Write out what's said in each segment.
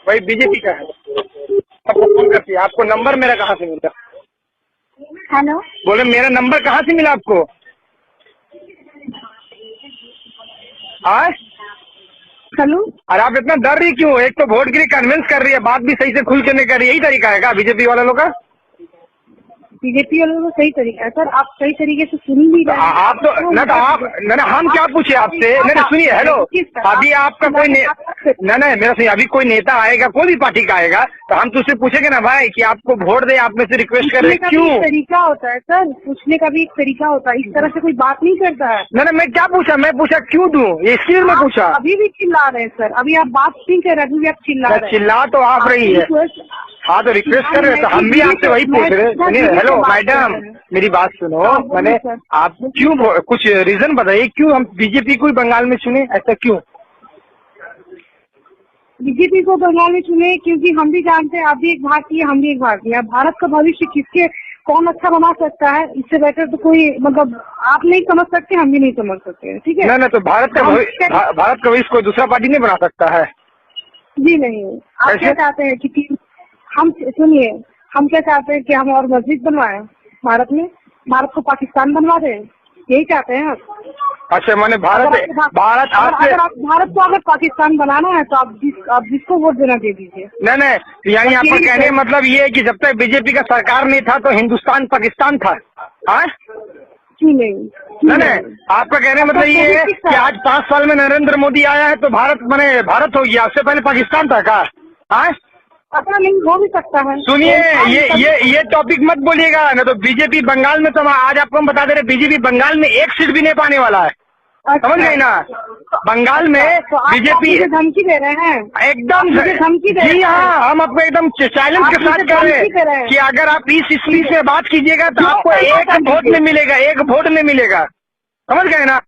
वही बीजेपी का है, आपको फोन करती है। आपको नंबर मेरा कहाँ से मिला? हेलो, बोले मेरा नंबर कहाँ से मिला आपको? हाँ, हेलो। अरे आप इतना डर रही क्यों? एक तो वोट के लिए कन्विंस कर रही है, बात भी सही से खुल के नहीं कर रही, यही तरीका है क्या बीजेपी वाले लोग का? बीजेपी वालों का सही तरीका है सर, आप सही तरीके से सुन नहीं रहे हैं। आप तो न हम क्या पूछे आपसे? नहीं सुनिए, हेलो, अभी आपका कोई नहीं मेरा सुनिए, अभी कोई नेता आएगा, कोई भी पार्टी का आएगा, तो हम तो उससे पूछेंगे ना भाई कि आपको वोट दे, आप में से रिक्वेस्ट कर रहे हैं, क्यों? तरीका होता है सर, पूछने का भी एक तरीका होता है, इस तरह से कोई बात नहीं करता है। नहीं मैं क्या पूछा? मैं पूछा क्यों दूं, ये इसलिए मैं पूछा। अभी भी चिल्ला रहे हैं सर, अभी आप बात नहीं कर रहे, अभी भी आप चिल्ला रहे हैं। चिल्ला तो आप रही है, हाँ तो रिक्वेस्ट कर रहे हैं, तो हम भी आपसे वही पूछ रहे हैं। सुनिए, हेलो मैडम, मेरी बात सुनो, मैंने आप क्यों कुछ रीजन बताइए, क्यों हम बीजेपी को बंगाल में चुने, ऐसा क्यों? बीजेपी को बंगाल में चुने क्योंकि हम भी जानते हैं, आप भी एक भारतीय, हम भी एक भारतीय। भारत का भविष्य किसके कौन अच्छा बना सकता है, इससे बेटर तो कोई, मतलब आप नहीं समझ सकते, हम भी नहीं समझ सकते, ठीक है? नहीं तो भारत का भविष्य कोई दूसरा पार्टी नहीं बना सकता है जी नहीं। आप क्या चाहते हैं कि हम, सुनिए, हम क्या चाहते हैं कि हम और मस्जिद बनवाएं भारत में, भारत को पाकिस्तान बनवा दें, यही चाहते हैं आप? अच्छा, मैंने भारत अगर आप भारत को अगर पाकिस्तान बनाना है तो आप जिसको वोट देना दे दीजिए। नहीं यानी आपका कहने का मतलब ये है कि जब तक बीजेपी का सरकार नहीं था तो हिंदुस्तान पाकिस्तान था? हाँ नहीं, आपका कहने का मतलब ये है कि आज 5 साल में नरेंद्र मोदी आया है तो भारत भारत हो गया, उससे पहले पाकिस्तान था क्या? हाँ, पता नहीं, हो भी सकता है। सुनिए, ये टॉपिक मत बोलिएगा, ना तो बीजेपी बंगाल में, तो आज आपको हम बता दे रहे, बीजेपी बंगाल में एक सीट भी नहीं पाने वाला है, समझ गए ना? बंगाल में बीजेपी धमकी दे रहे हैं, एकदम धमकी दे रहे हैं। जी हाँ, हम आपको एकदम चैलेंज के साथ कह रहे हैं कि अगर आप इस इश्यू से बात कीजिएगा तो आपको एक वोट नहीं मिलेगा, एक वोट नहीं मिलेगा, समझ गए ना?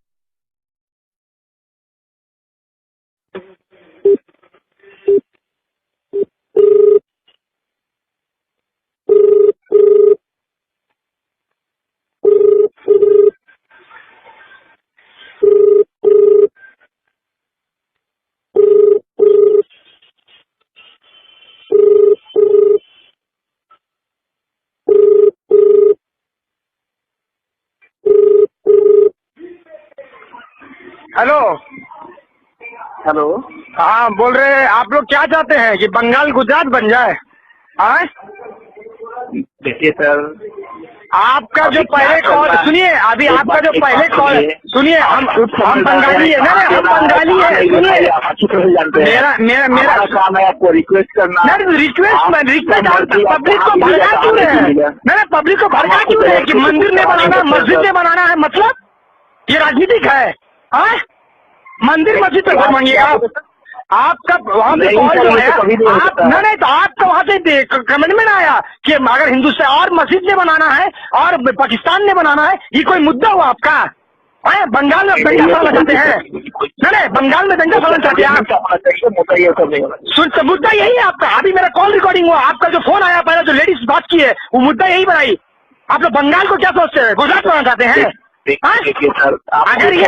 हेलो हेलो, हाँ बोल रहे हैं, आप लोग क्या चाहते हैं कि बंगाल गुजरात बन जाए? हाँ देखिए सर, आपका जो पहले कॉल सुनिए, अभी आपका जो पहले कॉल सुनिए, हम बंगाली है ना, हम बंगाली है, सुनिए, अच्छी तरह जानते हैं मेरा काम है आपको रिक्वेस्ट करना। रिक्वेस्ट पब्लिक को भड़का क्यों रहे हैं? मैंने पब्लिक को भड़का क्यों रहे हैं कि मंदिर नहीं बनाना, मस्जिद नहीं बनाना है, मतलब ये राजनीतिक है? हाँ, मंदिर मस्जिद पे वोट मांगिएगा आपका वहाँ पे कॉल जो है आप नहीं तो आपका वहाँ से कमेंट में ना आया कि अगर हिंदुस्तान और मस्जिद ने बनाना है और पाकिस्तान ने बनाना है, ये कोई मुद्दा हुआ आपका? बंगाल में दंगा फैलाना चाहते हैं? नहीं बंगाल में दंगा फैलाना चाहते हैं आप? सुन, मुद्दा यही है आपका। अभी मेरा कॉल रिकॉर्डिंग हुआ, आपका जो फोन आया पहले जो लेडीज बात की है वो मुद्दा यही बनाई। आप लोग बंगाल को क्या सोचते हैं, गुजरात बनाना चाहते हैं? अगर ये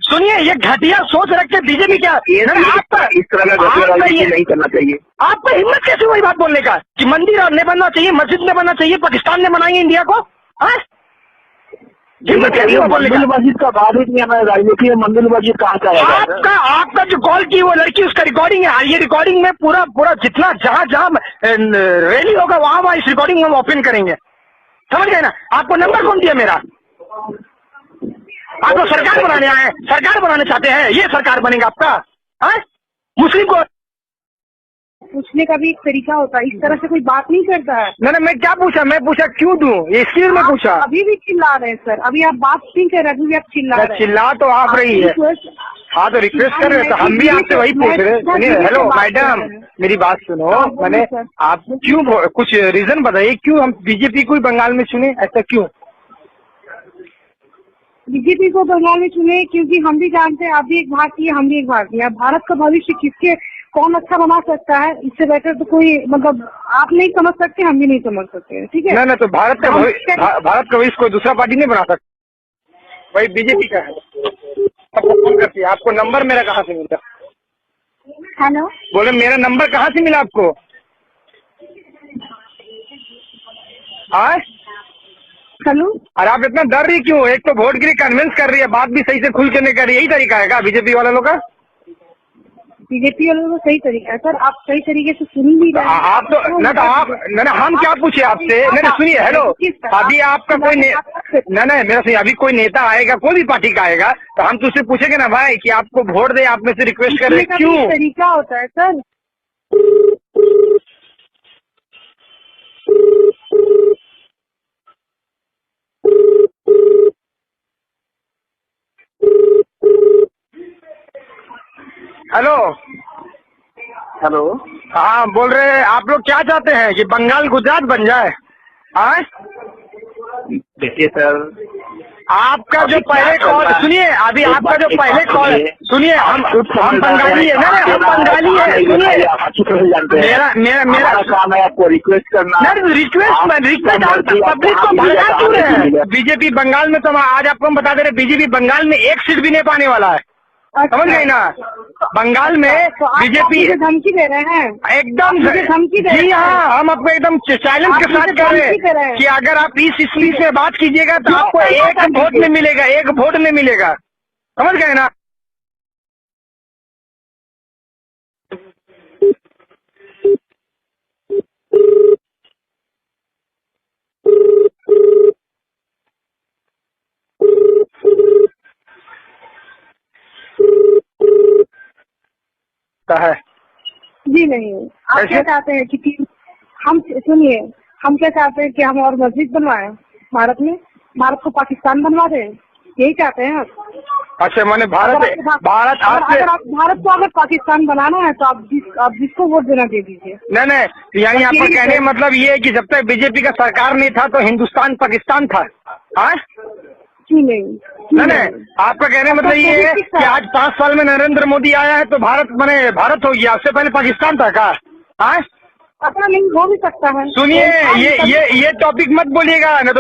सुनिए, ये घटिया सोच रख के बीजेपी क्या आपका इस तरह का नहीं करना चाहिए। आपको हिम्मत कैसे वही बात बोलने का कि मंदिर और नहीं बनना चाहिए, मस्जिद नहीं बनना चाहिए, पाकिस्तान ने बनाएंगे इंडिया को? मंदिर मस्जिद का बात ही नहीं है, राजनीति में मंदिर मस्जिद कहाँ का? आपका जो कॉल की वो लड़की, उसका रिकॉर्डिंग है, ये रिकॉर्डिंग में पूरा जितना जहाँ रैली होगा वहाँ इस रिकॉर्डिंग में हम ओपन करेंगे, समझ गए ना? आपको नंबर कौन दिया मेरा? आप लोग सरकार बनाने आए, सरकार बनाने चाहते हैं, ये सरकार बनेगा आपका? हाँ, मुस्लिम को पूछने का भी एक तरीका होता है, इस तरह से कोई बात नहीं करता है। नहीं मैं क्या पूछा? मैं पूछा क्यों दूं, ये इसलिए मैं पूछा। अभी भी चिल्ला रहे हैं सर, अभी आप बात नहीं कर रहे, अभी भी आप चिल्ला रहे हैं। चिल्ला तो आप रही है, हाँ तो रिक्वेस्ट कर रहे हैं, तो हम भी आपसे वही पूछ रहे हैं। सुनिए, हेलो मैडम, मेरी बात सुनो, मैंने आप क्यों कुछ रीजन बताइए, क्यों हम बीजेपी को बंगाल में चुने, ऐसा क्यों? बीजेपी को बंगाल में चुने क्योंकि हम भी जानते हैं, आप भी एक भारतीय, हम भी एक भारतीय। भारत का भविष्य किसके कौन अच्छा बना सकता है, इससे बेटर तो कोई, मतलब आप नहीं समझ सकते, हम भी नहीं समझ सकते, ठीक है? नहीं तो भारत का भविष्य कोई दूसरा पार्टी नहीं बना सकता, वही बीजेपी का है, आपको फोन करती है। आपको नंबर मेरा कहाँ से मिला? हेलो, बोले मेरा नंबर कहाँ से मिला आपको? हाँ, हेलो। अरे आप इतना डर रही क्यों? एक तो वोट के लिए कन्विंस कर रही है, बात भी सही से खुल के नहीं कर रही, यही तरीका है क्या बीजेपी वाले लोग का? बीजेपी वालों का सही तरीका है सर, आप सही तरीके से सुन नहीं रहे हैं। आप तो न, तो आप न, हम क्या पूछे आपसे? नहीं सुनिए, हेलो, अभी आपका कोई नहीं मेरा सुनिए, अभी कोई नेता आएगा, कोई भी पार्टी का आएगा, तो हम तो उससे पूछेंगे ना भाई कि आपको वोट दे, आप में से रिक्वेस्ट कर रहे हैं, क्यों? तरीका होता है सर। Hello, hello. हाँ बोल रहे हैं, आप लोग क्या चाहते हैं कि बंगाल गुजरात बन जाए? हाँ, देखिए सर, आपका जो पहले कॉल सुनिए, अभी आपका जो पहले कॉल सुनिए, हम बंगाली है ना, हम बंगाली है, सुनिए, अच्छी तरह से जानते हैं। मेरा काम है आपको रिक्वेस्ट करना। रिक्वेस्ट आप पब्लिक को भड़का क्यों रहे हैं? बीजेपी बंगाल में, तो आज आपको हम बता दे रहे, बीजेपी बंगाल में एक सीट भी नहीं पाने वाला है, समझ गई ना? बंगाल में बीजेपी धमकी दे रहे हैं एकदम धमकी दे रहे हैं। जी हाँ, हम आपको एकदम चैलेंज के साथ कह रहे हैं कि अगर आप इस स्पीच में बात कीजिएगा तो आपको एक वोट नहीं मिलेगा, एक वोट नहीं मिलेगा, समझ गए ना? है जी नहीं, आप क्या चाहते हैं कि हम सुनिए, हम क्या चाहते हैं कि हम और मस्जिद बनवाएं भारत में, भारत को पाकिस्तान बनवा दें, यही चाहते हैं आप? अच्छा, मैंने भारत अगर आप भारत को अगर पाकिस्तान बनाना है तो आप जिसको वोट देना दे दीजिए। नहीं, यानी आपका कहने का मतलब ये है कि जब तक बीजेपी का सरकार नहीं था तो हिंदुस्तान पाकिस्तान था? हाँ, नहीं, आपका कहने का मतलब ये है कि आज 5 साल में नरेंद्र मोदी आया है तो भारत बने, भारत हो गया, उससे पहले पाकिस्तान था क्या? हाँ, पता नहीं, हो भी सकता है। सुनिए, ये टॉपिक मत बोलिएगा, न तो